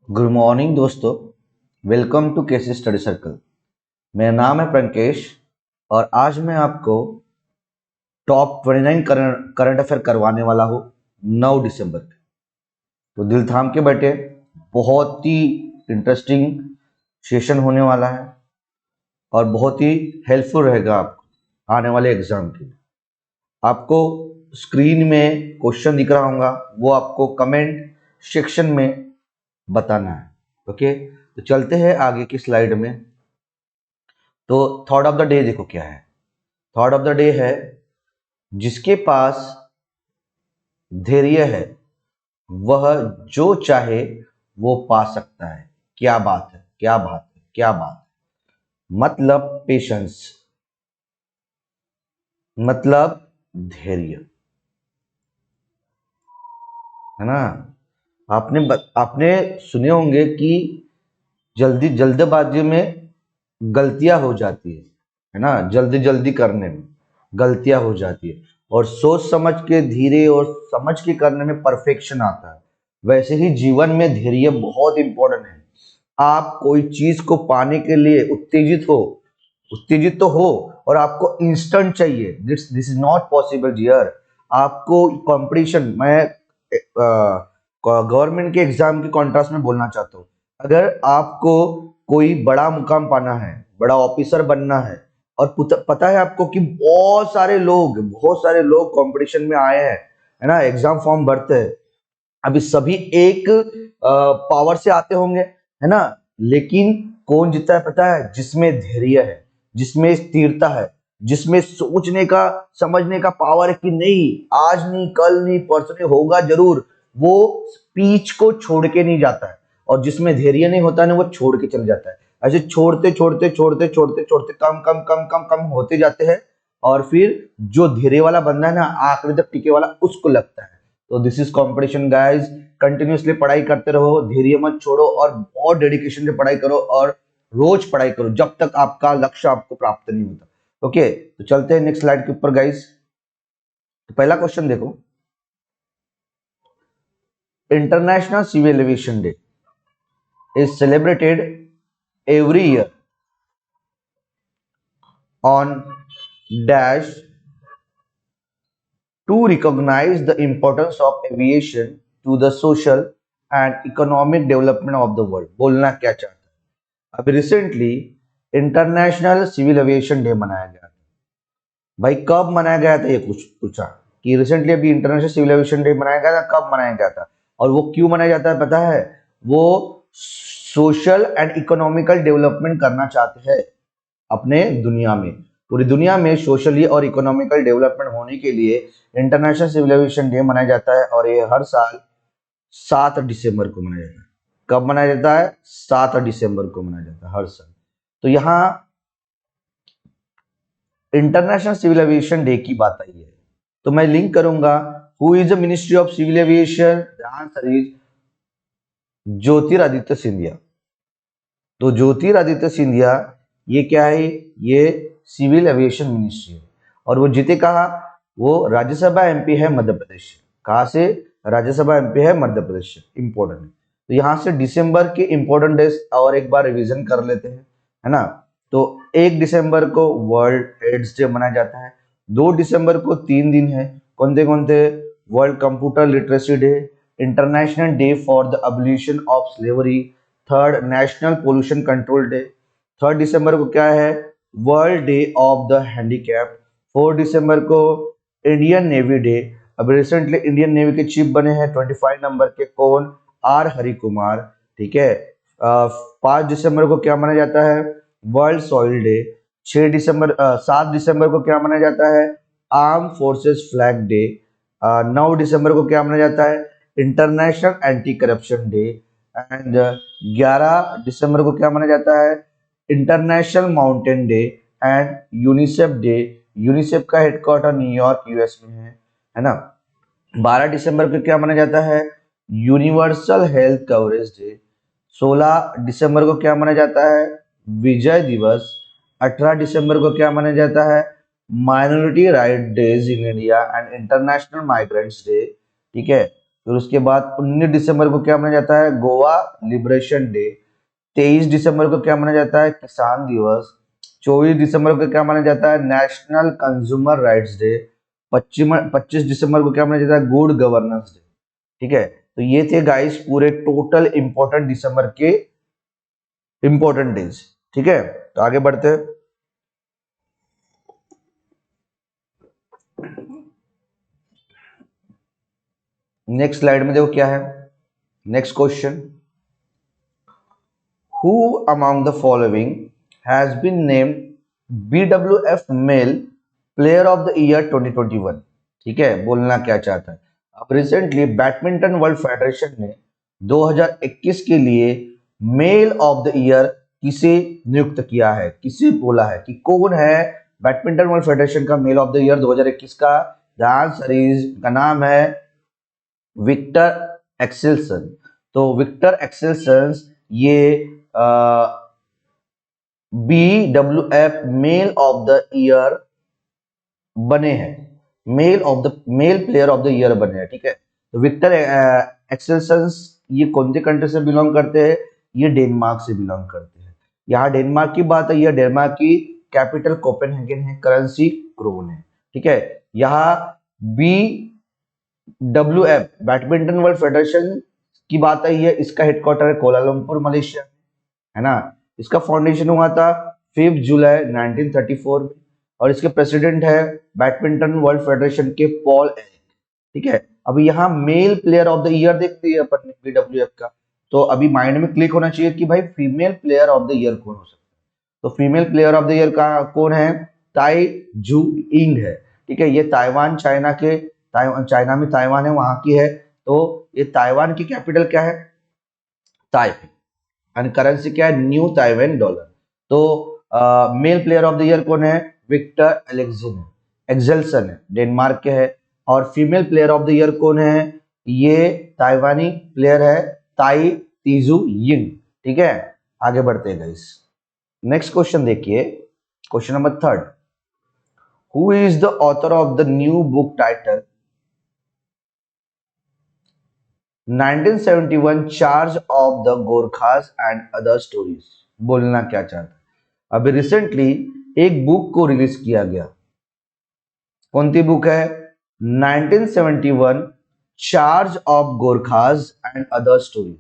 Good morning दोस्तों। Welcome to KC study circle. मेरा नाम है प्रंकेश और आज मैं आपको टॉप 29 करंट अफेयर करवाने वाला हूँ 9 दिसंबर के। तो दिल थाम के बैठे, बहुत ही इंटरेस्टिंग सेशन होने वाला है और बहुत ही हेल्पफुल रहेगा आपको आने वाले एग्जाम के लिए। आपको स्क्रीन में क्वेश्चन दिख रहा होगा, वो आपको कमेंट सेक्शन में बताना है। ओके, तो चलते हैं आगे की स्लाइड में। तो थॉट ऑफ द डे देखो क्या है। थॉट ऑफ द डे है, जिसके पास धैर्य है वह जो चाहे वो पा सकता है। क्या बात है, क्या बात है, क्या बात है। मतलब पेशेंस, मतलब धैर्य, है ना। आपने सुने होंगे कि जल्दबाजी में गलतियां हो जाती है ना। जल्दी जल्दी करने में गलतियां हो जाती है और सोच समझ के, धीरे और समझ के करने में परफेक्शन आता है। वैसे ही जीवन में धैर्य बहुत इंपॉर्टेंट है। आप कोई चीज को पाने के लिए उत्तेजित तो हो और आपको इंस्टेंट चाहिए। This this is not possible dear. आपको कंपटीशन, मैं गवर्नमेंट के एग्जाम के कॉन्ट्रास्ट में बोलना चाहता हूँ। अगर आपको कोई बड़ा मुकाम पाना है, बड़ा ऑफिसर बनना है, और पता है आपको कि बहुत सारे लोग कंपटीशन में आए हैं, है ना, एग्जाम फॉर्म भरते हैं। अभी सभी एक पावर से आते होंगे, है ना। लेकिन कौन जीता है पता है? जिसमें धैर्य है, जिसमें स्थिरता है, जिसमें सोचने का, समझने का पावर है कि नहीं, आज नहीं, कल नहीं, परसों नहीं, होगा जरूर। वो स्पीच को छोड़ के नहीं जाता है। और जिसमें धैर्य नहीं होता ना, वो छोड़ के चल जाता है। ऐसे छोड़ते छोड़ते छोड़ते छोड़ते छोड़ते कम कम कम कम कम होते जाते हैं। और फिर जो धैर्य वाला बंदा है ना, आखिरी तक टिके वाला, उसको लगता है। तो this is competition guys. Continuously पढ़ाई करते रहो, धैर्य मत छोड़ो और बहुत डेडिकेशन से पढ़ाई करो और रोज पढ़ाई करो जब तक आपका लक्ष्य आपको प्राप्त नहीं होता। ओके, तो चलते हैं नेक्स्ट स्लाइड के ऊपर गाइज। तो पहला क्वेश्चन देखो, international civil aviation day is celebrated every year on dash to recognize the importance of aviation to the social and economic development of the world। बोलना क्या चाहता है? अभी recently international civil aviation day मनाया गया था। भाई कब मनाया गया था, ये कुछ पूछा कि रिसेंटली अभी इंटरनेशनल सिविल एविएशन डे मनाया गया था, कब मनाया गया था और वो क्यों मनाया जाता है पता है? वो सोशल एंड इकोनॉमिकल डेवलपमेंट करना चाहते हैं अपने दुनिया में। पूरी दुनिया में सोशली और इकोनॉमिकल डेवलपमेंट होने के लिए इंटरनेशनल सिविल एविएशन डे मनाया जाता है और ये हर साल 7 दिसंबर को मनाया जाता है। कब मनाया जाता है? 7 दिसंबर को मनाया जाता है हर साल। तो यहाँ इंटरनेशनल सिविल एविएशन डे की बात आई है, तो मैं लिंक करूंगा। Who is the ministry of civil aviation? The answer is Jyotiraditya Scindia. तो ज्योतिरादित्य सिंधिया ये क्या है? ये सिविल एविएशन मिनिस्ट्री है। और वो जीते कहा? वो राज्यसभा एमपी है मध्य प्रदेश से। कहाँ से? राज्यसभा एमपी है मध्य प्रदेश से। इंपॉर्टेंट है। तो यहाँ से दिसंबर के इंपॉर्टेंट डेज और एक बार रिवीजन कर लेते हैं, है ना। तो 1 दिसंबर को वर्ल्ड एड्स डे मनाया जाता है। 2 दिसंबर को 3 दिन है। कौन थे? World computer literacy day, international day for the abolition of slavery, third national pollution control day. 3 दिसंबर को क्या है? World day of the handicap. 4 दिसंबर को इंडियन नेवी डे। अब रिसेंटली इंडियन नेवी के चीफ बने हैं 25 नंबर के, कौन? आर हरि कुमार। ठीक है। 5 दिसंबर को क्या मनाया जाता है? World soil day. 7 दिसंबर को क्या मनाया जाता है? Arm forces flag day. 9 दिसंबर को क्या मनाया जाता है? International anti corruption day. And 11 दिसंबर को क्या मनाया जाता है? International mountain day and UNICEF day. UNICEF का हेडक्वार्टर न्यूयॉर्क यूएस में है ना। 12 दिसंबर को क्या मनाया जाता है? Universal health coverage day. 16 दिसंबर को क्या मनाया जाता है? विजय दिवस। 18 दिसंबर को क्या मनाया जाता है? Minority right days in India and international migrants day. ठीक है। फिर उसके बाद 19 दिसंबर को क्या मनाया जाता है, गोवा लिबरेशन डे। 23 दिसंबर को क्या माना जाता है, किसान दिवस। 24 दिसंबर को क्या माना जाता है, नेशनल कंज्यूमर राइट्स डे। 25 दिसंबर को क्या माना जाता है, गुड गवर्नेंस डे। ठीक है, तो ये थे गाइस पूरे टोटल इंपॉर्टेंट दिसंबर के इंपॉर्टेंट डेज। ठीक है, तो आगे बढ़ते हैं। नेक्स्ट स्लाइड में देखो क्या है, next question, who among the following has been named BWF male player of the year 2021। ठीक है, बोलना क्या चाहता है। अब रिसेंटली बैडमिंटन वर्ल्ड फेडरेशन ने 2021 के लिए मेल ऑफ द ईयर किसे नियुक्त किया है, किसे बोला है कि कौन है बैडमिंटन वर्ल्ड फेडरेशन का मेल ऑफ द ईयर 2021 का। द आंसर इज, का नाम है विक्टर एक्सेल्सन। तो विक्टर एक्सेल्सन ये BWF male of the year बने हैं, male player of the year बने हैं। ठीक है, तो विक्टर एक्सेल्सन्स ये कौन से कंट्री से बिलोंग करते हैं, ये डेनमार्क से बिलोंग करते हैं। यहाँ डेनमार्क की बात है, यह डेनमार्क की कैपिटल कोपेनहेगन है, करेंसी क्रोन है। ठीक है, यहाँ BWF बैडमिंटन वर्ल्ड फेडरेशन की बात आई है, इसका हेडक्वार्टर है कोलालमपुर मलेशिया, है ना। इसका फाउंडेशन हुआ था 5 जुलाई 1934 में, और इसके प्रेसिडेंट है बैडमिंटन वर्ल्ड फेडरेशन के पॉल एरिक। ठीक है, अभी यहाँ mail player of the year देखते हैं अपन ने BWF का, तो अभी माइंड में क्लिक होना चाहिए कि भाई female player of the year कौन हो सकता है। तो female player of the year का कौन है, ताई जू इंग है। ठीक है, ये ताइवान चाइना में ताइवान है, वहां की है। तो ये ताइवान की कैपिटल क्या है, ताइपे, एंड करेंसी क्या है, न्यू ताइवान डॉलर। तो mail player of the year कौन है, विक्टर एक्सेल्सन है, डेनमार्क के है। और female player of the year कौन है, ये ताइवानी प्लेयर है, ताई तीजू यिंग। ठीक है, आगे बढ़ते हैं गाइस। नेक्स्ट क्वेश्चन देखिए, question number 3, who is the author of the new book title 1971 charge of the Gorkhas and other stories. बोलना क्या चाहता है। अभी रिसेंटली एक बुक को रिलीज किया गया, कौन सी बुक है, 1971 charge of Gorkhas and other stories.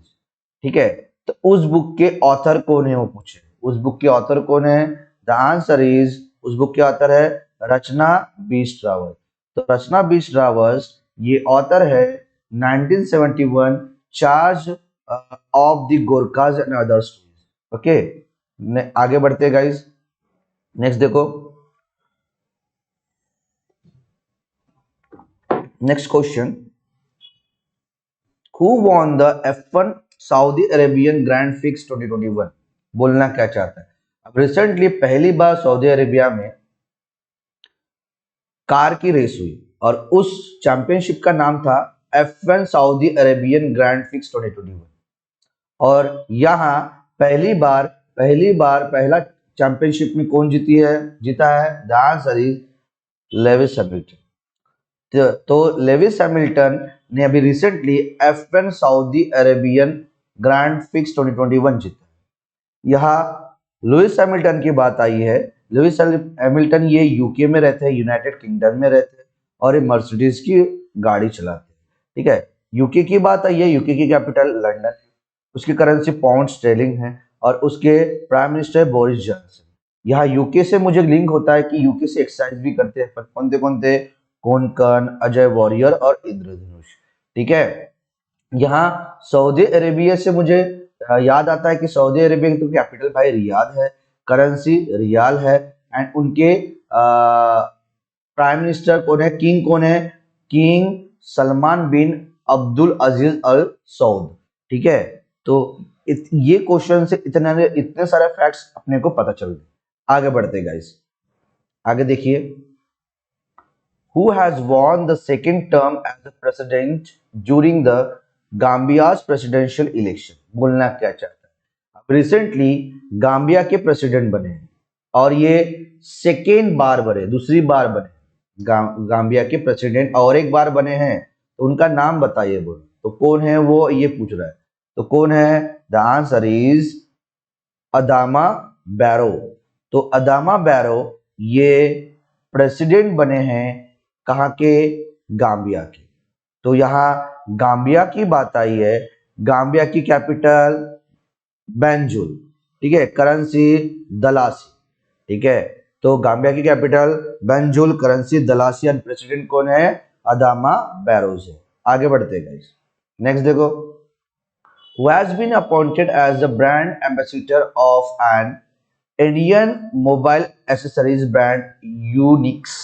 ठीक है, तो उस बुक के ऑथर कौन है, वो पूछे उस बुक के ऑथर कौन है। द आंसर इज, उस बुक के ऑथर है रचना बीस्ट रावत। तो रचना बीस्ट रावत ये ऑथर है 1971 charge of the Gorkhas and other stories. Okay, आगे बढ़ते हैं गाइस। नेक्स्ट देखो, next question, who won the F1 Saudi Arabian grand fix 2021। बोलना क्या चाहता है। अब रिसेंटली पहली बार सऊदी अरेबिया में कार की रेस हुई, और उस चैंपियनशिप का नाम था F1 Saudi Arabian grand fix 2021। और यहाँ पहला चैंपियनशिप में कौन जीता है, the answer is Lewis Hamilton. तो लेविस हैमिल्टन ने अभी recently F1 Saudi Arabian grand fix 2021 जीता। यहाँ लुइस हैमिल्टन की बात आई है। लुइस हैमिल्टन ये यूके में रहते हैं, यूनाइटेड किंगडम में रहते हैं, और ये मर्सिडीज की गाड़ी चलाते हैं। ठीक है, यूके की बात आई है, यूके की कैपिटल लंदन है, उसकी करेंसी पाउंड स्टर्लिंग है, और उसके प्राइम मिनिस्टर बोरिस जॉनसन। यहाँ यूके से मुझे लिंक होता है कि यूके से एक्सरसाइज भी करते हैं, कौन थे, कोनकन, अजय वॉरियर और इंद्रधनुष। ठीक है, यहाँ सऊदी अरेबिया से मुझे याद आता है कि सऊदी अरेबिया की तो कैपिटल भाई रियाद है, करेंसी रियाल है, एंड उनके प्राइम मिनिस्टर कौन है, किंग कौन है, किंग सलमान बिन अब्दुल अजीज अल सऊद। ठीक है, तो ये क्वेश्चन से इतने सारे फैक्ट्स अपने को पता चल गए। आगे बढ़ते गाइस, आगे देखिए, who has won the second term as the president during the Gambia's presidential election। बोलना क्या चाहता है। अब रिसेंटली गाम्बिया के प्रेसिडेंट बने हैं, और ये सेकेंड बार बने, दूसरी बार बने गाम्बिया के प्रेसिडेंट, और एक बार बने हैं, तो उनका नाम बताइए। बोलो, तो कौन है वो, ये पूछ रहा है। तो कौन है? द आंसर इज अदामा बैरो। तो अदामा बैरो ये प्रेसिडेंट बने हैं कहाँ के? गाम्बिया के। तो यहाँ गाम्बिया की बात आई है। गाम्बिया की कैपिटल बैंजुल, ठीक है, करेंसी दलासी, ठीक है। तो गाम्बिया की कैपिटल बैंजुल, करेंसी दलासी, एंड प्रेसिडेंट कौन है? अदामा बैरोज है। आगे बढ़ते हैं गाइस। नेक्स्ट देखो, who has been appointed as the brand ambassador of an Indian mobile accessories brand Unix।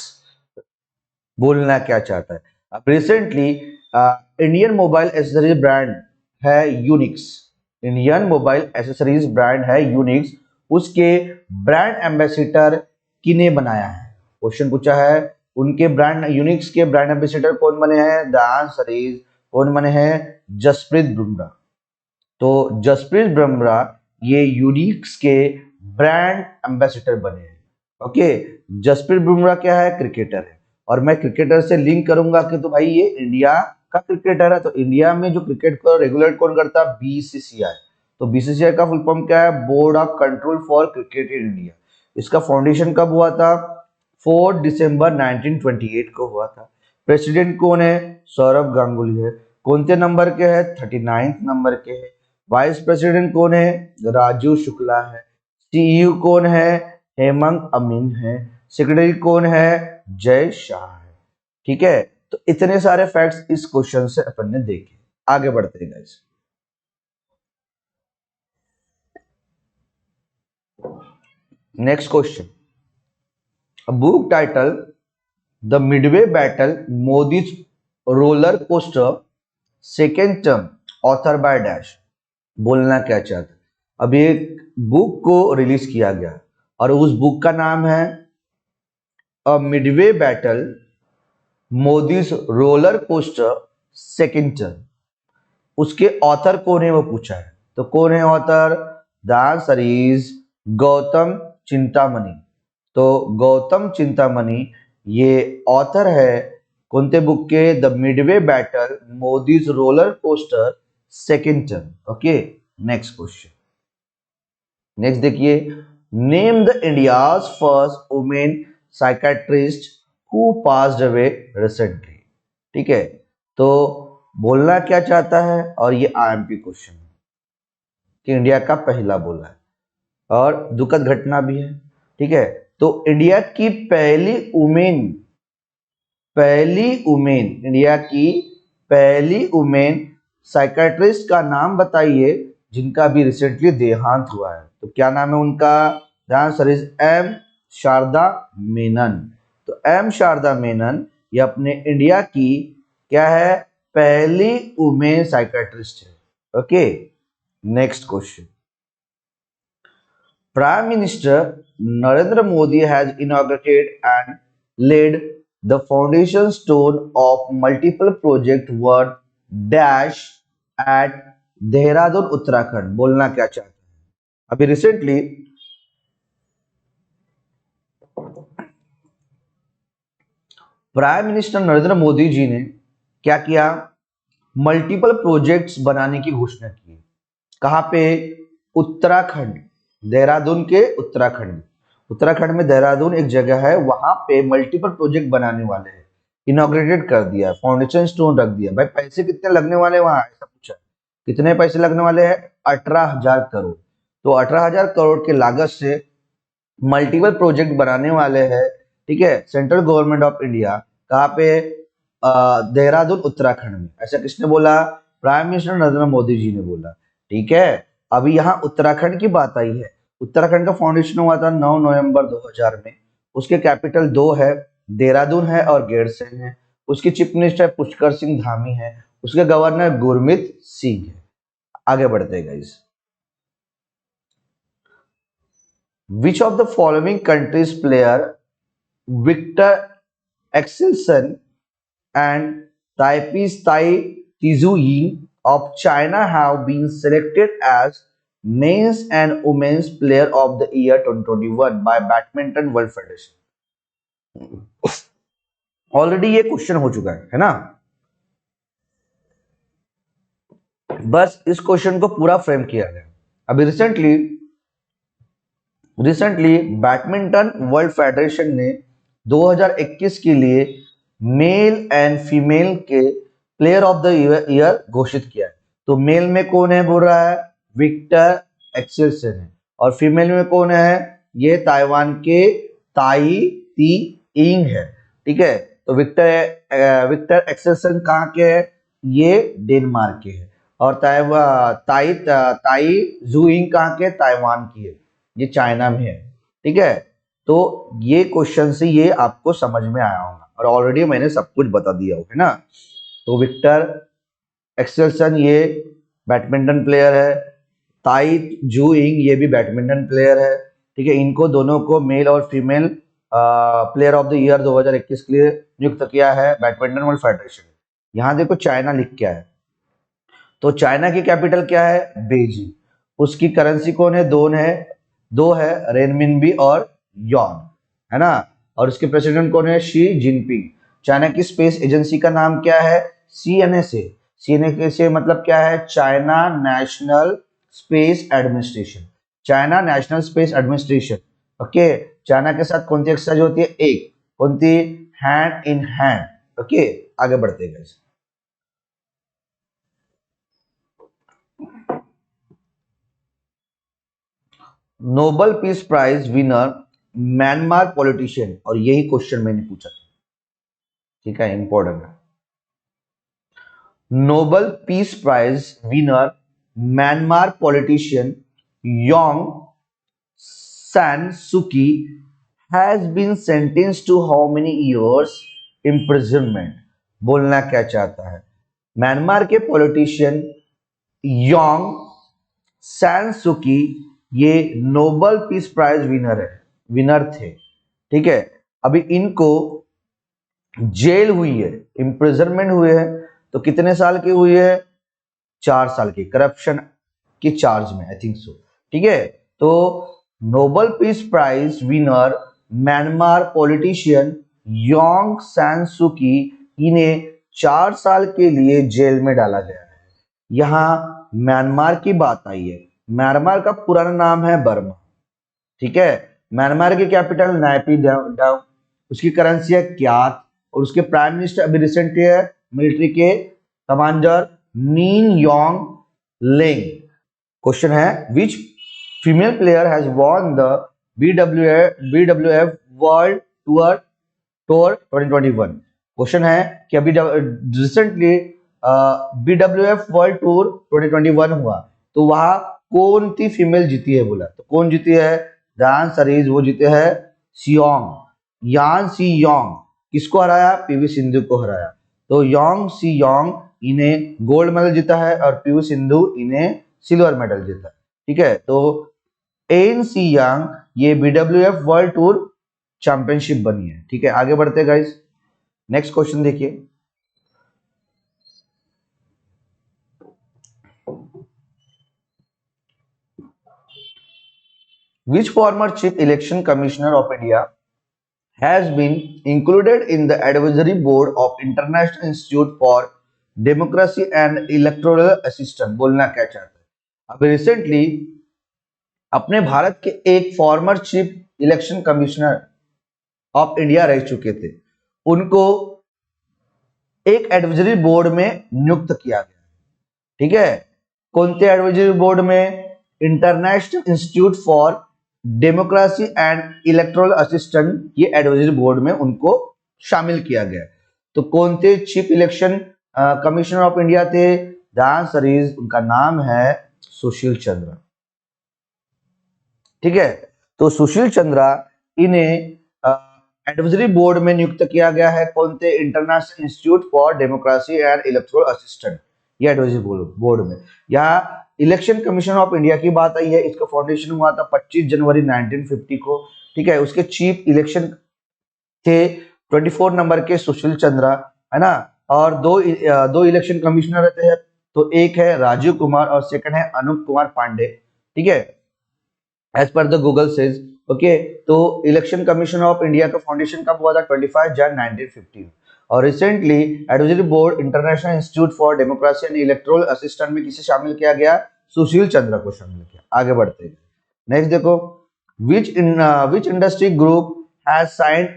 बोलना क्या चाहता है? अब recently Indian mobile accessories brand है Unix. Indian mobile accessories brand है यूनिक्स। उसके ब्रांड एम्बेसडर किने बनाया है? क्वेश्चन पूछा है। उनके ब्रांड यूनिक्स के ब्रांड एम्बेसडर कौन बने हैं? द आंसर इज कौन बने हैं? जसप्रीत बुमराह। तो जसप्रीत बुमराह ये यूनिक्स के ब्रांड एम्बेसडर बने हैं। ओके, जसप्रीत बुमराह क्या है? क्रिकेटर है। और मैं क्रिकेटर से लिंक करूंगा कि तो भाई ये इंडिया का क्रिकेटर है। तो इंडिया में जो क्रिकेट को रेगुलेट कौन करता है? बीसीसीआई। तो बीसीसीआई का फुल फॉर्म क्या है? Board of control for cricket in India. इसका फाउंडेशन कब हुआ था? 4 दिसंबर 1928 को हुआ था। प्रेसिडेंट कौन है? सौरभ गांगुली है। कौन से नंबर के है? 39 नंबर के है। वाइस प्रेसिडेंट कौन है? राजू शुक्ला है। सीईओ कौन है? हेमंत अमीन है। सेक्रेटरी कौन है? जय शाह है। ठीक है, तो इतने सारे फैक्ट्स इस क्वेश्चन से अपन ने देखे। आगे बढ़ते हैं guys. Next question, book title the midway battle Modi's roller coaster second term author by dash. बोलना क्या चाहते? अभी एक बुक को रिलीज किया गया और उस बुक का नाम है a midway battle Modi's roller coaster second term. उसके ऑथर कौन है वो पूछा है। तो कौन है author? The answer is Gautam Chintamani. तो गौतम चिंतामणि ये ऑथर है कौन से बुक के? The midway battle Modi's roller coaster second term. Okay, next question. Next देखिए, name the India's first women psychiatrist who passed away recently. ठीक है, तो बोलना क्या चाहता है? और ये आईएमपी क्वेश्चन है कि इंडिया का पहला बोला है और दुखद घटना भी है। ठीक है, तो इंडिया की इंडिया की पहली वुमेन साइकेट्रिस्ट का नाम बताइए जिनका भी रिसेंटली देहांत हुआ है। तो क्या नाम है उनका? The answer is M Sharada Menon. तो एम शारदा मेनन ये अपने इंडिया की क्या है? पहली वुमेन साइकेट्रिस्ट है। Okay, next question. Prime Minister Narendra Modi has inaugurated and laid the foundation stone of multiple projects worth dash at Dehradun Uttarakhand. बोलना क्या चाहते हैं? अभी recently prime minister Narendra Modi ji ने क्या किया? मल्टीपल प्रोजेक्ट्स बनाने की घोषणा की। कहां पे? उत्तराखंड, देहरादून के उत्तराखंड। उत्तराखंड में देहरादून एक जगह है, वहां पे मल्टीपल प्रोजेक्ट बनाने वाले हैं। इनॉग्रेटेड कर दिया, फाउंडेशन स्टोन रख दिया। भाई पैसे कितने लगने वाले वहां, ऐसा पूछा। कितने पैसे लगने वाले हैं? 18,000 करोड़। तो 18,000 करोड़ के लागत से मल्टीपल प्रोजेक्ट बनाने वाले हैं। ठीक है, सेंट्रल गवर्नमेंट ऑफ इंडिया। कहाँ पे? देहरादून उत्तराखंड में। ऐसा किसने बोला? प्राइम मिनिस्टर नरेंद्र मोदी जी ने बोला। ठीक है, अभी यहाँ उत्तराखंड की बात आई है। उत्तराखंड का फाउंडेशन हुआ था 9 नवंबर 2000 में। उसके कैपिटल दो है, देहरादून है और गैरसैंण है। उसके चीफ मिनिस्टर पुष्कर सिंह धामी है। उसके गवर्नर गुरमीत सिंह है। आगे बढ़ते हैं guys. Which of the following countries player Victor Axelsen and Taipei Tai Tizu Ying of China have been selected as Men's and Women's Player of the Year 2021 by Badminton World Federation? Already ये question हो चुका है ना? बस इस question को पूरा frame किया गया। अभी रिसेंटली बैडमिंटन वर्ल्ड फेडरेशन ने 2021 के लिए मेल एंड फीमेल के प्लेयर ऑफ द ईयर घोषित किया है। तो मेल में कौन है बोल रहा है, विक्टर एक्सेल्सन है, और फीमेल में कौन है, ये ताइवान के ताई ती इंग है। ठीक है, तो विक्टर एक्सेल्सन कहाँ के है, ये डेनमार्क के है, और ताई ताई जुइंग कहाँ के, ताइवान की है, ये चाइना में है। ठीक है, तो ये क्वेश्चन से ये आपको समझ में आया होगा, और ऑलरेडी मैंने सब कुछ बता दिया है ना। तो विक्टर एक्सेल्सन ये बैडमिंटन प्लेयर है, ताई जू इंग ये भी बैडमिंटन प्लेयर है। ठीक है, इनको दोनों को मेल और female player of the year 2021 के लिए नियुक्त किया है बैडमिंटन वर्ल्ड फेडरेशन। यहाँ देखो चाइना लिख क्या है, तो चाइना की कैपिटल क्या है, बेजिंग। उसकी करेंसी कौन है, दो है रेनमिनबी और यॉन, है ना। और उसके प्रेसिडेंट कौन है, शी जिनपिंग। चाइना की स्पेस एजेंसी का नाम क्या है, सीएनएसए। सीएनएसए मतलब क्या है, China national space administration. China national space administration. Okay, China के साथ कौन सी एक्सरसाइज होती है, एक कौन सी, हैंड इन हैंड। ओके, आगे बढ़ते हैं। Nobel peace prize winner Myanmar politician, और यही क्वेश्चन मैंने पूछा था। ठीक है, इंपॉर्टेंट है। Nobel peace prize winner Myanmar politician Aung San Suu Kyi has been sentenced to how many years imprisonment. बोलना क्या चाहता है, म्यांमार के पॉलिटिशियन योंग सैन सुकी ये नोबल पीस प्राइज विनर थे। ठीक है, अभी इनको जेल हुई है, इम्प्रिजनमेंट हुए हैं, तो कितने साल की हुई है, 4 साल की, करप्शन के चार्ज में, आई थिंक सो। ठीक है, तो Nobel peace prize winner Myanmar politician Aung San Suu Kyi, इन्हें 4 साल के लिए जेल में डाला गया है। यहां म्यांमार की बात आई है। म्यांमार का पुराना नाम है बर्मा। ठीक है, म्यांमार की कैपिटल नायपीडाउ, उसकी करेंसी है क्यात, और उसके प्राइम मिनिस्टर अभी रिसेंटली है मिलिट्री के commander Min Aung Hlaing. Question है, which female player has won the BWF world tour 2021। Question है कि अभी रिसेंटली बीडब्ल्यूएफ वर्ल्ड टूर 2021 हुआ, तो वहां कौन सी फीमेल जीती है बोला, तो कौन जीती है, द सरीज वो जीते हैं सियोंग, यान सी योंग। किसको हराया, पीवी सिंधु को हराया। तो योंग सी योंग इन्हें गोल्ड मेडल जीता है, और पीवी सिंधु इन्हें सिल्वर मेडल जीता है। ठीक है, तो एन सी यांग ये बीडब्ल्यूएफ वर्ल्ड टूर चैंपियनशिप बनी है। ठीक है, आगे बढ़ते गाइस, नेक्स्ट क्वेश्चन देखिए। Which former chief election commissioner of India has been included in the advisory board of International Institute for Democracy and Electoral Assistance? बोलना क्या चाहते हैं, अभी रिसेंटली अपने भारत के एक former chief election commissioner of India रह चुके थे, उनको एक एडवाइजरी बोर्ड में नियुक्त किया गया। ठीक है, कौन से एडवाइजरी बोर्ड में, international institute for democracy and electoral assistant, ये एडवाइजरी बोर्ड में उनको शामिल किया गया। तो कौन थे chief election commissioner of India थे, द आंसर इज, उनका नाम है सुशील चंद्रा। ठीक है, तो सुशील चंद्रा इन्हें एडवाइजरी बोर्ड में नियुक्त किया गया है, कौन थे, international institute for democracy and electoral assistant, ये एडवाइजरी बोर्ड में। यहाँ इलेक्शन कमीशन ऑफ इंडिया की बात आई है, इसका फाउंडेशन हुआ था 25 जनवरी 1950 को। ठीक है, उसके चीफ इलेक्शन थे 24 नंबर के सुशील चंद्रा, है ना, और दो इलेक्शन कमिश्नर रहते हैं, तो एक है राजीव कुमार और सेकंड है अनूप कुमार पांडे। ठीक है, as per the Google says. Okay, तो इलेक्शन कमीशन ऑफ इंडिया का फाउंडेशन कब हुआ था, 25 जन 1950। और recently advisory board international institute for democracy and electoral assistant में किसे शामिल किया गया? सुशील चंद्र को शामिल किया। आगे बढ़ते हैं। नेक्स्ट देखो, विच industry group has signed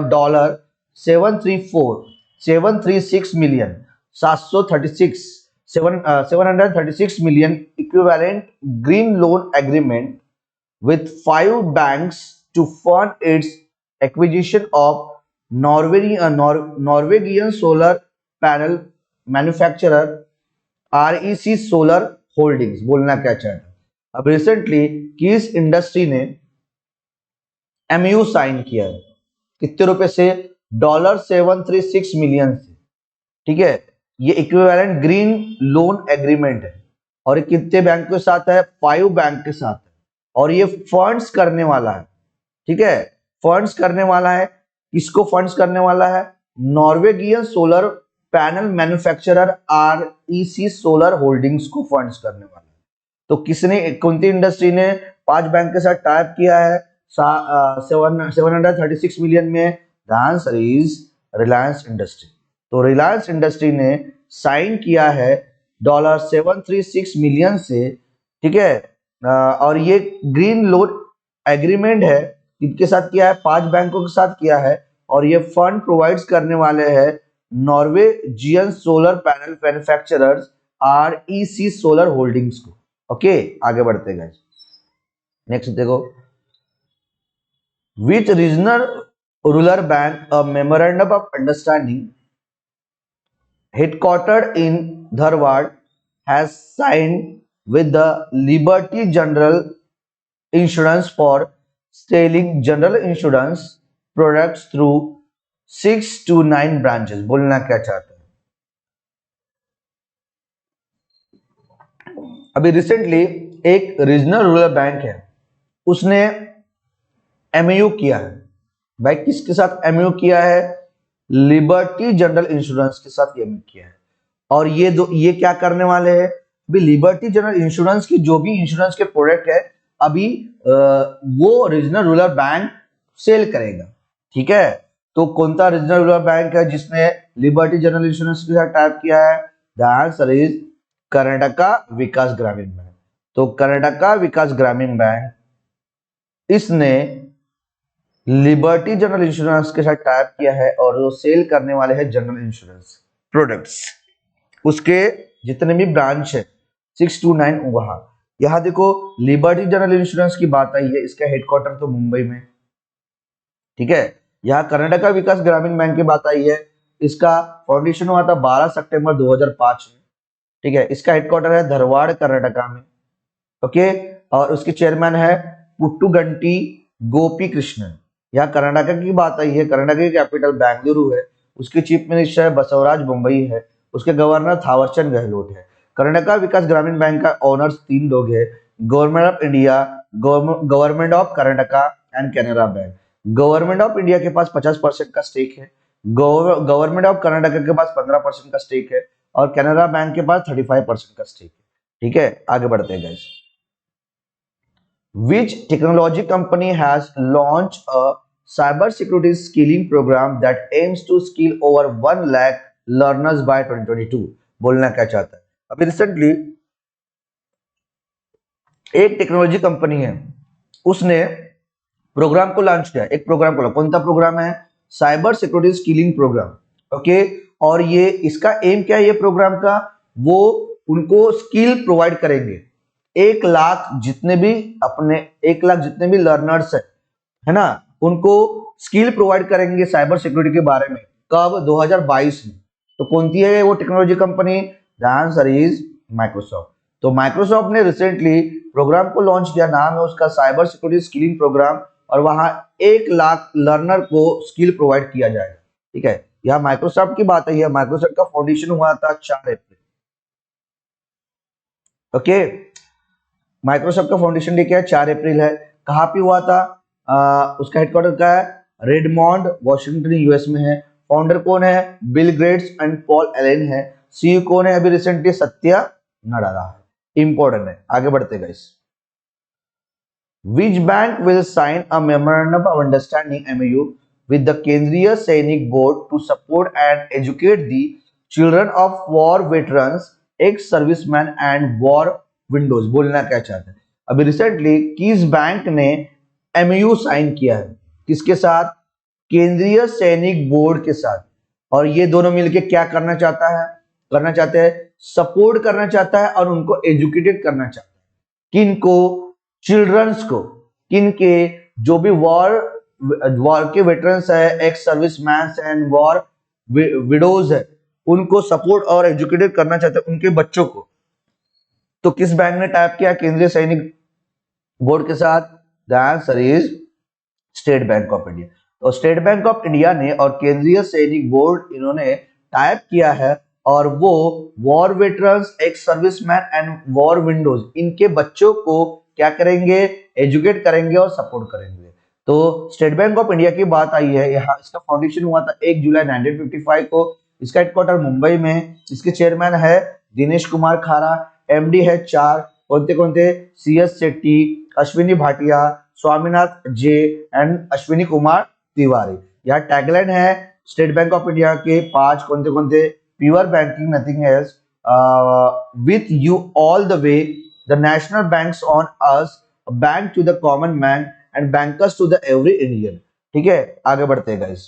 dollar 736 million 736 million equivalent green loan agreement with 5 banks to fund its acquisition of Norwegian solar panel manufacturer REC Solar Holdings। बोलना क्या चाहता है? अब रिसेंटली किस इंडस्ट्री ने एमयू साइन किया है? कितने रुपए से? $736 मिलियन से। ठीक है, ये इक्विवेलेंट ग्रीन लोन एग्रीमेंट है और ये कितने बैंक के साथ है? 5 बैंक के साथ है और ये फंड्स करने वाला है। ठीक है, फंड्स करने वाला है। किसको फंड्स करने वाला है? Norwegian solar panel manufacturer REC solar holdings को फंड्स करने वाला है। तो किसने, कौन सी इंडस्ट्री ने 5 बैंक के साथ टाइप किया है 736 मिलियन में? The answer is Reliance industry. तो रिलायंस इंडस्ट्री ने साइन किया है $736 मिलियन से। ठीक है, और ये ग्रीन लोन एग्रीमेंट है, किसके साथ किया है? 5 बैंकों के साथ किया है और ये फंड प्रोवाइड्स करने वाले हैं Norwegian solar panel manufacturers REC solar holdings को। ओके, आगे बढ़ते हैं। नेक्स्ट देखो, which regional rural bank a memorandum of understanding headquartered in Dharwad has signed with the Liberty General Insurance for selling general insurance products through 6 to 9 branches। बोलना क्या चाहते हैं? अभी रिसेंटली एक रीजनल रूरल बैंक है, उसने MU किया है। भाई किसके साथ एमयू किया है? लिबर्टी जनरल इंश्योरेंस के साथ एमयू किया है। और ये क्या करने वाले हैं? अभी लिबर्टी जनरल इंश्योरेंस की जो भी इंश्योरेंस के प्रोडक्ट है अभी वो रीजनल रूरल बैंक सेल करेगा। ठीक है, तो कौन सा रीजनल रूरल बैंक है जिसने लिबर्टी जनरल इंश्योरेंस के साथ टाइप किया है? द आंसर इज कर्नाटका विकास ग्रामीण बैंक। तो कर्नाटका विकास ग्रामीण बैंक इसने लिबर्टी जनरल इंश्योरेंस के साथ टाइप किया है और वो सेल करने वाले हैं जनरल इंश्योरेंस प्रोडक्ट्स। उसके जितने भी ब्रांच है 6 to 9 वहां। यहां देखो लिबर्टी जनरल इंश्योरेंस की बात आई है, इसका हेडक्वार्टर तो मुंबई में। ठीक है, यहाँ कर्नाटका विकास ग्रामीण बैंक की बात आई है, इसका फाउंडेशन हुआ था 12 सितंबर 2005 में। ठीक है, इसका हेडक्वार्टर है धारवाड़ कर्नाटका में। ओके, और उसके चेयरमैन है पुट्टुगंटी गोपी कृष्णन। यहाँ कर्नाटका की बात आई है, कर्नाटका की कैपिटल बेंगलुरु है, उसके चीफ मिनिस्टर बसवराज बम्बई है, उसके गवर्नर थावरचंद गहलोत है। कर्नाटका विकास ग्रामीण बैंक का ओनर्स 3 लोग है, government of India, government of Karnataka and Canara bank. Government of India के पास 50% का स्टेक है, गवर्नमेंट ऑफ कर्नाटका के पास 15% का स्टेक है और कैनरा बैंक के पास 35% का स्टेक है। ठीक है, आगे बढ़ते हैं guys. Which technology company has launched a cybersecurity skilling program that aims to skill over 1 lakh learners by 2022? बोलना क्या चाहता है? अभी रिसेंटली एक टेक्नोलॉजी कंपनी है, उसने प्रोग्राम को लॉन्च किया। एक प्रोग्राम को, कौन सा प्रोग्राम है? Cyber security skilling programme. Okay, और ये इसका एम क्या है? ये प्रोग्राम का वो उनको स्किल प्रोवाइड करेंगे 1 लाख जितने भी लर्नर्स है ना, उनको स्किल प्रोवाइड करेंगे साइबर सिक्योरिटी के बारे में। कब? 2022 में। तो कौन सी है वो technology company? The answer is Microsoft. तो माइक्रोसॉफ्ट ने रिसेंटली प्रोग्राम को लॉन्च किया, नाम है उसका साइबर सिक्योरिटी स्किलिंग प्रोग्राम, और वहां 1 लाख लर्नर को स्किल प्रोवाइड किया जाएगा। ठीक है, यहाँ माइक्रोसॉफ्ट की बात है। माइक्रोसॉफ्ट का फाउंडेशन हुआ था 4 अप्रैल। ओके, माइक्रोसॉफ्ट का फाउंडेशन डे क्या है? 4 अप्रैल है। कहाँ पे हुआ था? उसका हेडक्वार्टर क्या है? रेडमॉन्ड वॉशिंगटन यूएस में है। फाउंडर कौन है? Bill Gates and Paul Allen है। सीईओ कौन है? अभी रिसेंटली सत्या नडेला है। इंपॉर्टेंट है, आगे बढ़ते guys. Which bank will sign a memorandum of understanding MOU with the Kendriya Sainik Board to support and educate the children of war veterans, ex servicemen and war widows। बोलना क्या चाहते हैं? अभी recently किस bank ने MU sign किया है? किसके साथ? केंद्रीय सैनिक बोर्ड के साथ। और ये दोनों मिलके क्या करना चाहता है? करना चाहते हैं, सपोर्ट करना चाहता है और उनको एजुकेटेड करना चाहता है। किनको? चिल्ड्रंस को। किनके? जो भी वॉर के वेटरन्स है, ex serviceman and war widows है, उनको सपोर्ट और एजुकेटेड करना चाहते हैं, उनके बच्चों को। तो किस बैंक ने टाइप किया केंद्रीय सैनिक बोर्ड के साथ? The answer is state bank of India. तो स्टेट बैंक ऑफ इंडिया ने और केंद्रीय सैनिक बोर्ड इन्होंने टाइप किया है और वो war veterans, ex serviceman and war widows, इनके बच्चों को क्या करेंगे? एजुकेट करेंगे और सपोर्ट करेंगे। तो स्टेट बैंक ऑफ इंडिया की बात आई है, यहाँ इसका फाउंडेशन हुआ था 1 जुलाई 1955 को। इसका हेडक्वार्टर मुंबई में। इसके चेयरमैन है दिनेश कुमार खारा। एमडी है 4, कौन थे? CS Shetty, Ashwini Bhatia, Swaminath J and Ashwini Kumar Tiwari. यहाँ टैगलाइन है स्टेट बैंक ऑफ इंडिया के 5, कौन थे? Pure banking nothing else, with you all the way, the national banks on us, bank to the common man and bankers to the every Indian. ठीक है, आगे बढ़ते हैं गाइस।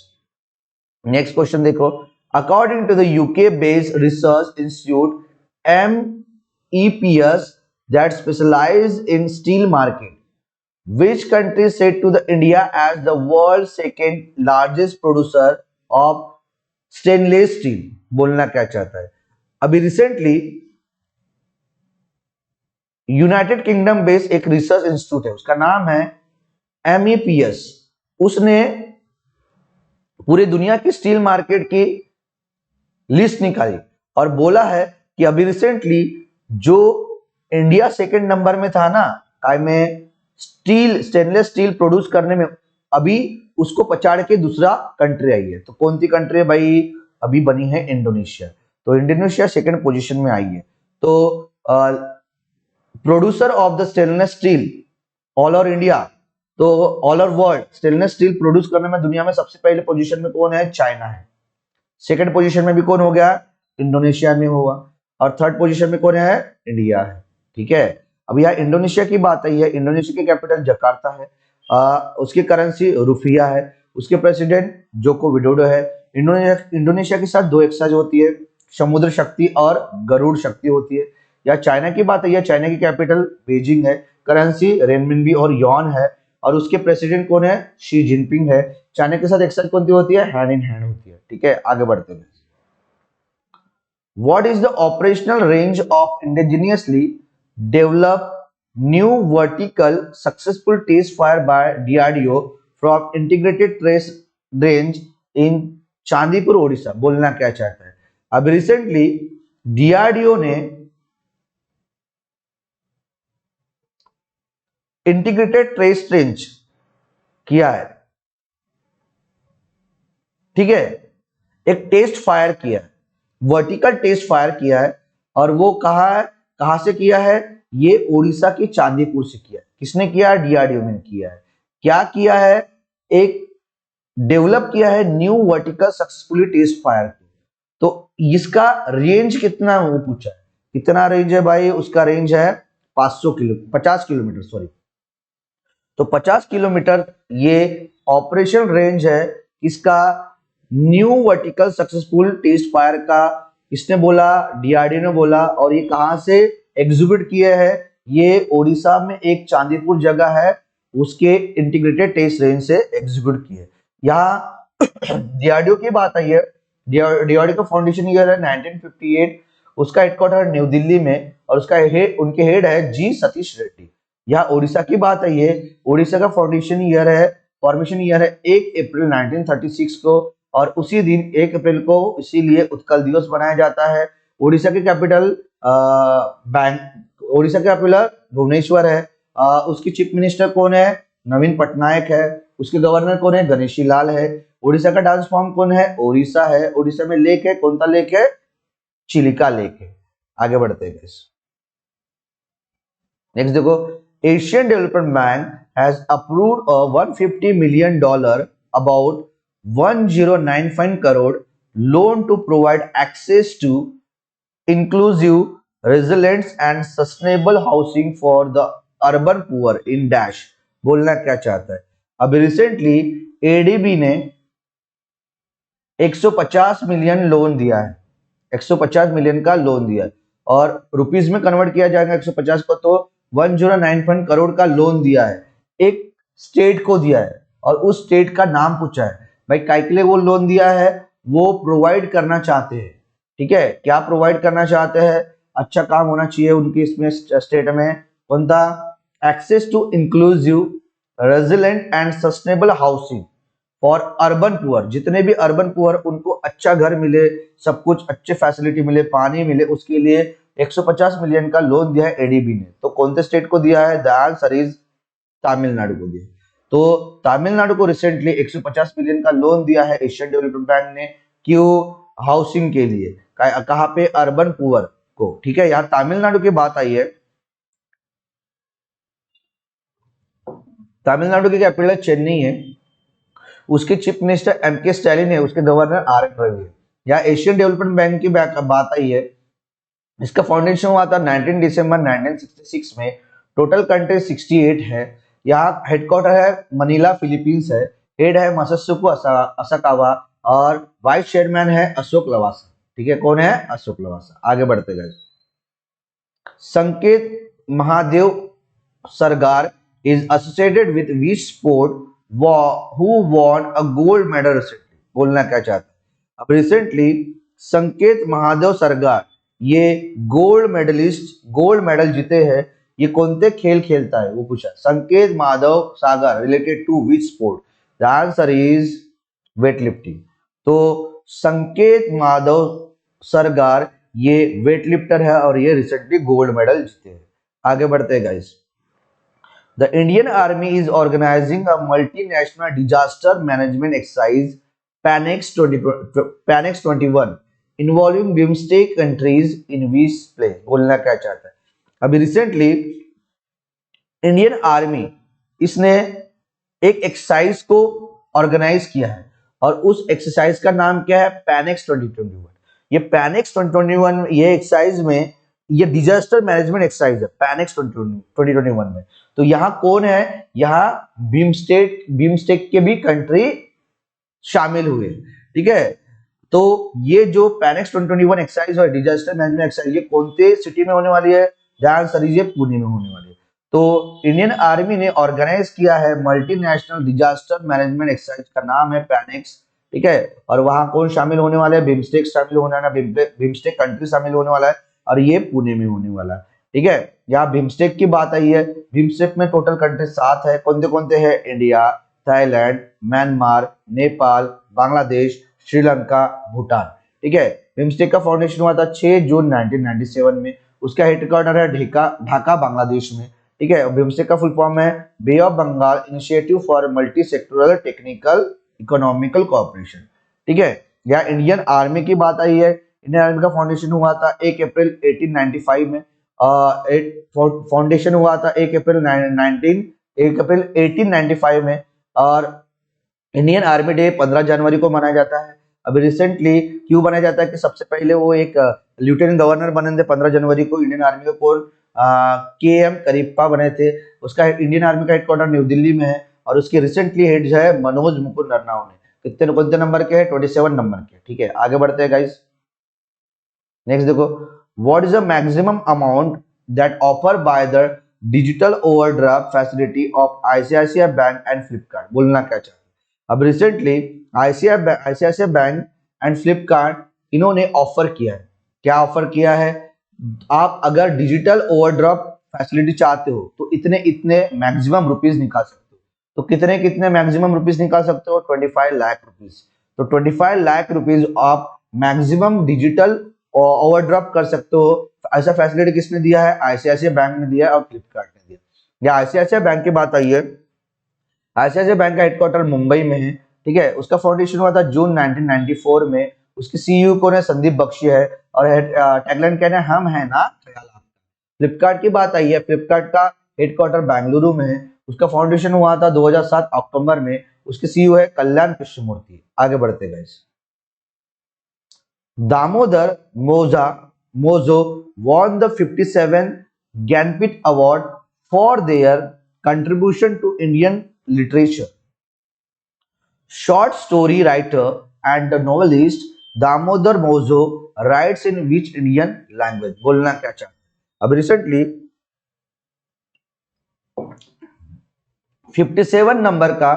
नेक्स्ट क्वेश्चन देखो। According to the UK based research institute MEPS that specialize in steel market, which country said to the India as the world's second largest producer of stainless steel? बोलना क्या चाहता है? अभी recently United kingdom based एक research institute है, उसका नाम है MEPS। उसने पूरी दुनिया की स्टील मार्केट की लिस्ट निकाली और बोला है कि अभी रिसेंटली जो इंडिया सेकंड नंबर में था ना काय में स्टेनलेस स्टील प्रोड्यूस करने में, अभी उसको पछाड़ के दूसरा कंट्री आई है। तो कौन सी कंट्री है भाई? अभी बनी है इंडोनेशिया। तो इंडोनेशिया सेकंड पोजीशन में आई है। तो producer of the stainless steel all over India, तो all over world stainless steel produce करने में दुनिया में सबसे पहले पोजीशन में कौन है? चाइना है। सेकंड पोजीशन में भी कौन हो गया? इंडोनेशिया में हुआ। और थर्ड पोजीशन में कौन है? इंडिया है। ठीक है, अब यहाँ इंडोनेशिया की बात आई है। इंडोनेशिया की कैपिटल जकार्ता है। उसकी करेंसी रुपया है। उसके प्रेसिडेंट जोको विडोडो है। इंडोनेशिया के साथ 2 एक्सचेंज होती है, समुद्र शक्ति और गरुड़ शक्ति होती है। या चाइना की बात आई है, चाइना की कैपिटल बीजिंग है। करेंसी रेनमिनबी और यॉन है। और उसके प्रेसिडेंट कौन है? शी जिनपिंग है। चाइना के साथ एक्सचेंज कौन सी होती है? हैंड इन हैंड होती है। ठीक है, आगे बढ़ते हैं। What is the operational range of indigenously developed new vertical successful test fire by DRDO from integrated trace range in Chandipur Odisha? बोलना क्या चाहता है? अब रिसेंटली DRDO ने इंटीग्रेटेड ट्रेस रेंज किया है। ठीक है, एक टेस्ट फायर किया है, वर्टिकल टेस्ट फायर किया है। और वो कहां से किया है? ये ओडिशा के चांदीपुर से किया है। किसने किया है? DRDO ने किया है। क्या किया है? एक डेवलप किया है new vertical successfully test fire. तो इसका रेंज कितना वो पूछा है। कितना रेंज है भाई? उसका रेंज है 50 किलोमीटर, सॉरी। तो 50 किलोमीटर ये ऑपरेशन रेंज है इसका new vertical successful test fire का। इसने बोला, DRDO ने बोला। और ये कहां से एग्जीक्यूट किए हैं? ये ओडिशा में एक चांदीपुर जगह है, उसके इंटीग्रेटेड टेस्ट रेंज से एग्जीक्यूट किए। यहाँ DRDO की बात आई है। DRDO का फाउंडेशन ईयर है 1958। उसका हेडक्वार्टर न्यू दिल्ली में और उसका उनके हेड है G सतीश रेड्डी। यहाँ ओडिशा की बात आई है। ओडिशा का फॉर्मेशन ईयर है 1 अप्रैल 1936 को। और उसी दिन 1 अप्रैल को इसीलिए उत्कल दिवस मनाया जाता है। ओडिशा की कैपिटल भुवनेश्वर है। उसकी चीफ मिनिस्टर कौन है? नवीन पटनायक है। उसके गवर्नर कौन है? गणेशी लाल है। ओडिशा का डांस फॉर्म कौन है? ओडिशा है। ओडिशा में लेक है, कौन सा लेक है? चिलिका लेक है। आगे बढ़ते हैं। नेक्स्ट देखो, Asian development bank has approved $150 million about 1095 crore loan to provide access to inclusive resilients and sustainable housing for the urban poor in dash. बोलना क्या चाहता है? अभी रिसेंटली एडीबी ने 150 मिलियन लोन दिया है, 150 मिलियन का लोन दिया है, और रुपीस में कन्वर्ट किया जाएगा 150 को, तो 1095 करोड़ का लोन दिया है, एक स्टेट को दिया है, और उस स्टेट का नाम पूछा है। भाई काय के लिए वो लोन दिया है? वो प्रोवाइड करना चाहते हैं, ठीक है, क्या प्रोवाइड करना चाहते हैं? अच्छा काम होना चाहिए उनकी इसमें स्टेट में, कौन था? Access to inclusive resilient and sustainable housing for urban poor, जितने भी अर्बन पुअर उनको अच्छा घर मिले, सब कुछ अच्छे फैसिलिटी मिले, पानी मिले, उसके लिए 150 मिलियन का लोन दिया है एडीबी ने। तो कौन से स्टेट को दिया है? द आंसर इज तमिलनाडु को दिया। तो तमिलनाडु को रिसेंटली 150 मिलियन का लोन दिया है एशियन डेवलपमेंट बैंक ने, क्यों? हाउसिंग के लिए। कहां पे? अर्बन पुअर को, ठीक है। यहाँ तमिलनाडु की बात आई है, तमिलनाडु की कैपिटल चेन्नई है, उसके चीफ मिनिस्टर एम के स्टालिन है, उसके गवर्नर आर एन रवि है। यहाँ एशियन डेवलपमेंट बैंक की बात आई है, इसका फाउंडेशन हुआ था 19 दिसंबर 1966 में, टोटल कंट्री 68 है, यहाँ हेडक्वार्टर है मनीला फिलीपींस है, हेड है मसत्सुको असाकावा, और वाइस चेयरमैन है अशोक लवासा, ठीक है। कौन है? अशोक लवासा। आगे बढ़ते गए, संकेत Mahadev Sargar is associated with which sport who won a gold medal recently? बोलना क्या चाहता है? अब रिसेंटली संकेत महादेव सरगार ये गोल्ड मेडल जीते हैं, ये कौन से खेल खेलता है वो पूछा। Sanket Mahadev Sagar related to which sport? The answer is weight lifting. तो संकेत महादेव सरगार ये वेट लिफ्टर है और ये रिसेंटली गोल्ड मेडल जीते हैं। आगे बढ़ते हैं guys, The Indian Army is organizing a multinational disaster management exercise PANEX 21 involving BIMSTEC countries in which place? बोलना क्या चाहता है? अभी रिसेंटली इंडियन आर्मी इसने एक एक्सरसाइज को ऑर्गेनाइज किया है, और उस एक्सरसाइज का नाम क्या है? पैनेक्स 2021। ये पैनेक्स 2021 ये एक्सरसाइज में ये डिजास्टर मैनेजमेंट एक्सरसाइज है पैनेक्स 2021 में। तो यहाँ कौन है? यहाँ बीमस्टेक के भी कंट्री शामिल हुए, ठीक है। तो ये जो पैनेक्स 2021 एक्सरसाइज और डिजास्टर मैनेजमेंट एक्सरसाइज ये कौन से सिटी में होने वाली है? ध्यान से ये पुणे में होने वाली है। तो इंडियन आर्मी ने ऑर्गेनाइज किया है मल्टीनेशनल डिजास्टर मैनेजमेंट एक्सरसाइज का नाम है पैनेक्स, ठीक है। और वहां कौन शामिल होने वाले हैं? बिम्स्टेक शामिल होने वाला, बिम्स्टेक कंट्री शामिल होने वाला है, और ये पुणे में होने वाला है, ठीक है। यहाँ बिम्स्टेक की बात आई है, बिम्स्टेक में टोटल कंट्री 7 है, कौन से है? India, Thailand, Myanmar, Nepal, Bangladesh, Sri Lanka, Bhutan, ठीक है। बिम्स्टेक का फाउंडेशन हुआ था 6 जून 1997 में, उसका हेडक्वार्टर है ढाका बांग्लादेश में, ठीक है। बिम्स्टेक का फुल फॉर्म है Bay of Bengal initiative for multi sectoral technical economical cooperation, ठीक है। यहाँ इंडियन आर्मी की बात आई है, इंडियन आर्मी का फाउंडेशन हुआ था 1 अप्रैल 1895 में, फाउंडेशन हुआ था 1 अप्रैल 1895 में, और इंडियन आर्मी डे 15 जनवरी को मनाया जाता है। अभी रिसेंटली क्यों बनाया जाता है कि सबसे पहले वो एक लेफ्टिनेंट गवर्नर बने थे 15 जनवरी को इंडियन आर्मी को, कौन? के एम करीप्पा बने थे। उसका इंडियन आर्मी का हेडक्वार्टर न्यू दिल्ली में है, और उसके रिसेंटली हेड जो है मनोज मुकुंद नरवणे। कितने कौन नंबर के है? 27 नंबर के, ठीक है। आगे बढ़ते हैं गाइस, नेक्स्ट देखो, what is the maximum amount that offer by the digital overdraft facility of ICICI bank and Flipkart? बोलना क्या चाहते हैं? अब recently ICICI bank and Flipkart इन्होंने ऑफर किया है, क्या ऑफर किया है? आप अगर डिजिटल ओवरड्राफ्ट फैसिलिटी चाहते हो तो इतने इतने मैक्सिमम रुपीस निकाल सकते हो। तो कितने कितने मैक्सिमम रुपीस निकाल सकते हो? 25 लाख रुपीस। तो 25 लाख रुपीस आप मैक्सिमम डिजिटल ओवरड्राफ्ट कर सकते हो। ऐसा फैसिलिटी किसने दिया है? आईसीआईसीआई बैंक ने दिया और फ्लिपकार्ट ने दिया। या आईसीआईसीआई बैंक की बात आई है, आईसीआईसीआई बैंक का हेडक्वार्टर मुंबई में है, ठीक है। उसका फाउंडेशन हुआ था जून 1994 में, उसके सीईओ कौन है? संदीप बख्शी है, और टैगलाइन क्या है? हम है ना ख्याल आपका। फ्लिपकार्ट की बात आई है, फ्लिपकार्ट का हेडक्वार्टर बेंगलुरु में है, उसका फाउंडेशन हुआ था 2007 अक्टूबर में, उसके सीईओ है कल्याण कृष्णमूर्ति। आगे बढ़ते गए, Damodar mojo won the 57 Jnanpith award for their contribution to Indian literature. Short story writer and the novelist Damodar Mozo writes in which Indian language? बोलना क्या चाहते हैं? अब रिसेंटली 57 नंबर का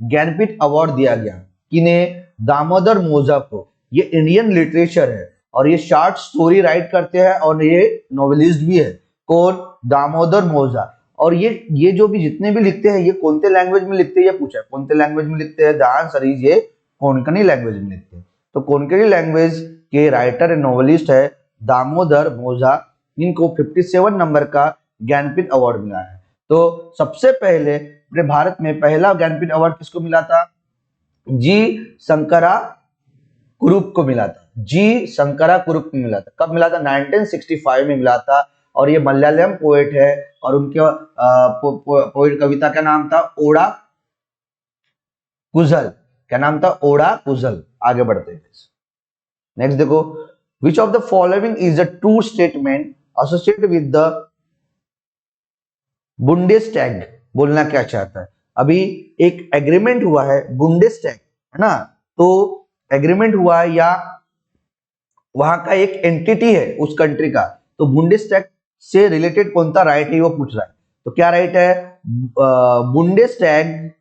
ज्ञानपीठ अवार्ड दिया गया किन्हें? दामोदर मोजा को। ये इंडियन लिटरेचर है और ये शॉर्ट स्टोरी राइट करते हैं और ये नॉवेलिस्ट भी है। कौन? दामोदर मोजा। और ये जो भी जितने भी लिखते हैं ये कौन से लैंग्वेज में लिखते हैं? ये पूछा है कौन से लैंग्वेज में लिखते हैं? द आंसर इज ये कोंकणी लैंग्वेज में लिखते हैं। तो कोंकणी लैंग्वेज के राइटर एंड नॉवेलिस्ट है दामोदर मोजा, इनको 57 नंबर का ज्ञानपीठ अवार्ड मिला है। तो सबसे पहले अपने भारत में पहला ज्ञानपीठ अवार्ड किसको मिला था? जी शंकरा कुरूप को मिला था। जी शंकरा कुरूप को मिला था। कब मिला था? 1965 में मिला था। और ये मलयालम पोएट है और उनके पोएट कविता का नाम था ओड़ा कुजल। क्या नाम था? ओड़ा कुजल। आगे बढ़ते हैं, नेक्स्ट देखो, which of the following is the true statement associated with the Bundestag? बोलना क्या चाहता है? अभी एक एग्रीमेंट हुआ है बुंडेसटैग, है ना? तो एग्रीमेंट हुआ है या वहां का एक एंटिटी है उस कंट्री का, तो बुंडेसटैग से रिलेटेड कौन सा राइट है वो पूछ रहा है। तो क्या राइट है? Bundestag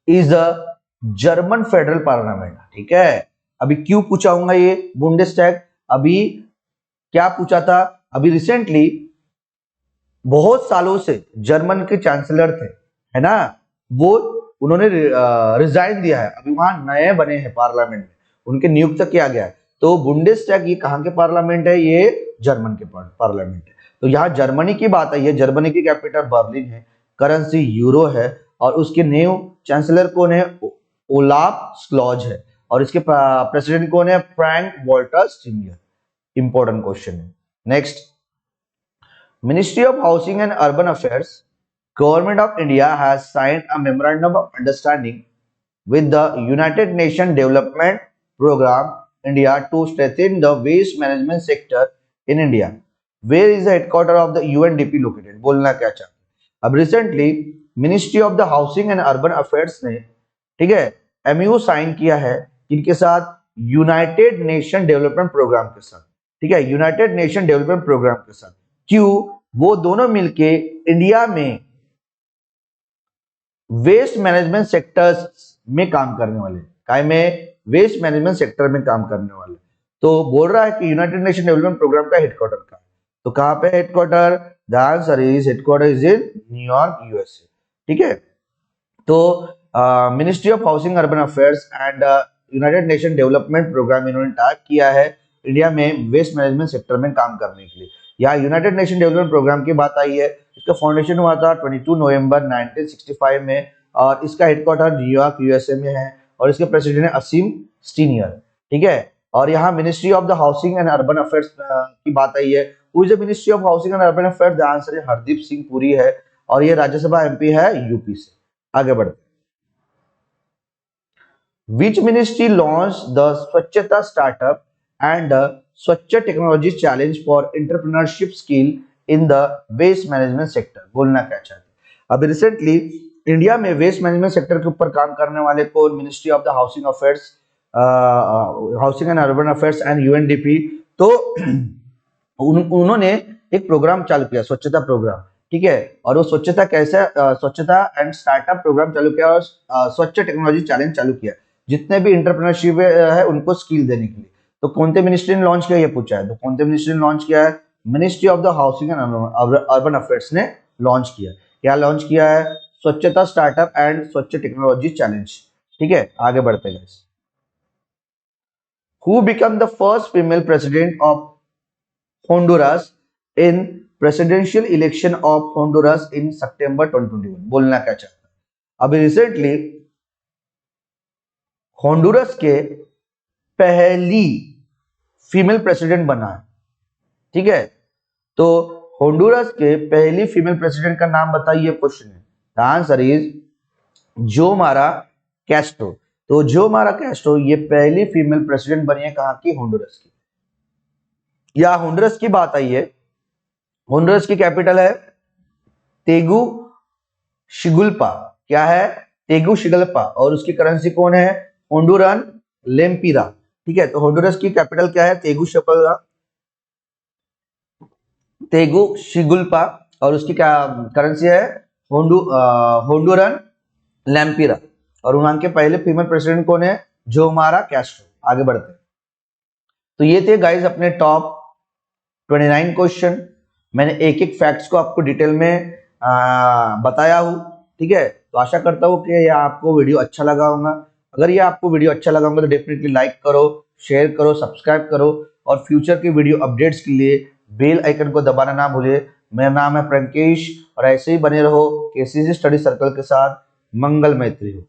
is a German federal parliament. ठीक है, अभी क्यों पूछाऊंगा ये बुंडेसटैग? अभी क्या पूछा था? अभी रिसेंटली बहुत सालों से जर्मन के चांसलर थे, है ना, वो उन्होंने रिजाइन दिया है। अभी वहां नए बने हैं पार्लियामेंट में, उनके नियुक्त किया गया है। तो बुंडेसटैग ये कहाँ के पार्लियामेंट है? ये जर्मन के पार्लियामेंट है। तो यहाँ जर्मनी की बात है। ये जर्मनी की कैपिटल बर्लिन है, करेंसी यूरो है और उसके न्यू चांसलर कौन है? ओलाफ स्क्लॉज है। और इसके प्रेसिडेंट कौन है? Frank Walter Steinmeier. Important question है। Next, Ministry of Housing and Urban Affairs, Government of India has signed a memorandum of understanding with the United Nations Development Program India to strengthen the waste management sector in India. Where is the headquarter of the UNDP located? बोलना क्या चाहते हैं? अब recently ministry of the housing and urban affairs ने, ठीक है, MOU sign किया है इनके साथ, यूनाइटेड नेशन डेवलपमेंट प्रोग्राम के साथ। ठीक है, यूनाइटेड नेशन डेवलपमेंट प्रोग्राम के साथ। क्यों? वो दोनों मिलके इंडिया में वेस्ट मैनेजमेंट सेक्टर्स में काम करने वाले, काय में? वेस्ट मैनेजमेंट सेक्टर में काम करने वाले। तो बोल रहा है कि यूनाइटेड नेशन डेवलपमेंट प्रोग्राम का हेडक्वार्टर कहाँ है? तो कहाँ पे headquarter? The answer is headquarter is in New York, USA. ठीक है, तो ministry of housing urban affairs and United Nation development programme इन्होंने टास्क किया है इंडिया में वेस्ट मैनेजमेंट सेक्टर में काम करने के लिए। यहाँ यूनाइटेड नेशन डेवलपमेंट प्रोग्राम की बात आई है। इसका फाउंडेशन हुआ था 22 नवंबर 1965 में और इसका हेडक्वार्टर न्यूयॉर्क, यूएसए में है और इसके प्रेसिडेंट है असीम स्टीनियर। ठीक है, और यहाँ ministry of the housing and urban affairs की बात आई है। Who is the ministry of housing and urban affairs? The answer है हरदीप सिंह पुरी है और ये राज्यसभा MP है यूपी से। आगे बढ़ते, Which ministry launched the Swachhata Startup and Swachh Technology Challenge for Entrepreneurship Skill in the Waste Management Sector? बोलना क्या चाहते हैं? अभी रिसेंटली इंडिया में वेस्ट मैनेजमेंट सेक्टर के ऊपर काम करने वाले को ministry of the housing affairs, housing and urban affairs and UNDP, तो उन्होंने एक प्रोग्राम चालू किया, स्वच्छता प्रोग्राम। ठीक है, और वो स्वच्छता कैसे, स्वच्छता एंड स्टार्टअप प्रोग्राम चालू किया और स्वच्छ टेक्नोलॉजी चैलेंज चालू किया जितने भी इंटरप्रेन्योरशिप है उनको स्किल देने के लिए। तो कौन से मिनिस्ट्री ने लॉन्च किया ये पूछा है, तो कौन से मिनिस्ट्री ने लॉन्च किया है? Ministry of the housing and urban affairs ने लॉन्च किया। क्या लॉन्च किया है? स्वच्छता स्टार्टअप एंड स्वच्छ टेक्नोलॉजी चैलेंज। ठीक है, आगे बढ़ते हैं। Who become the first female president of Honduras in presidential election of Honduras in September 2021? बोलना क्या चाहता है? अभी रिसेंटली होंडुरस के पहली फीमेल प्रेसिडेंट बना है। ठीक है, तो होंडुरस के पहली फीमेल प्रेसिडेंट का नाम बताइए, क्वेश्चन है। The answer is Xiomara Castro. तो जो हमारा कैस्ट्रो ये पहली फीमेल प्रेसिडेंट बनी है कहाँ की? होंडुरस की। या होंडुरस की बात आई है, होंडुरस की कैपिटल है तेगु शिगुल्पा। क्या है? तेगु शिगुल्पा। और उसकी करेंसी कौन है? होंडुरन लेम्पिरा। ठीक है, तो होंडुरस की कैपिटल क्या है? तेगु शिगुल्पा। और उसकी क्या करेंसी है? होंडुरन लैम्पिरा। और वहां के पहले फीमेल प्रेसिडेंट कौन है? जो हमारा कैस्ट्रो। आगे बढ़ते हैं। तो ये थे गाइस अपने टॉप 29 क्वेश्चन। मैंने एक एक फैक्ट्स को आपको डिटेल में बताया हूँ। ठीक है, तो आशा करता हूँ कि यह आपको वीडियो अच्छा लगा होगा। अगर ये आपको वीडियो अच्छा लगा होगा तो डेफिनेटली लाइक करो, शेयर करो, सब्सक्राइब करो, और फ्यूचर के वीडियो अपडेट्स के लिए बेल आइकन को दबाना ना भूलिए। मेरा नाम है प्रंकेश, और ऐसे ही बने रहो केसीसी स्टडी सर्कल के साथ। मंगल मैत्री हो।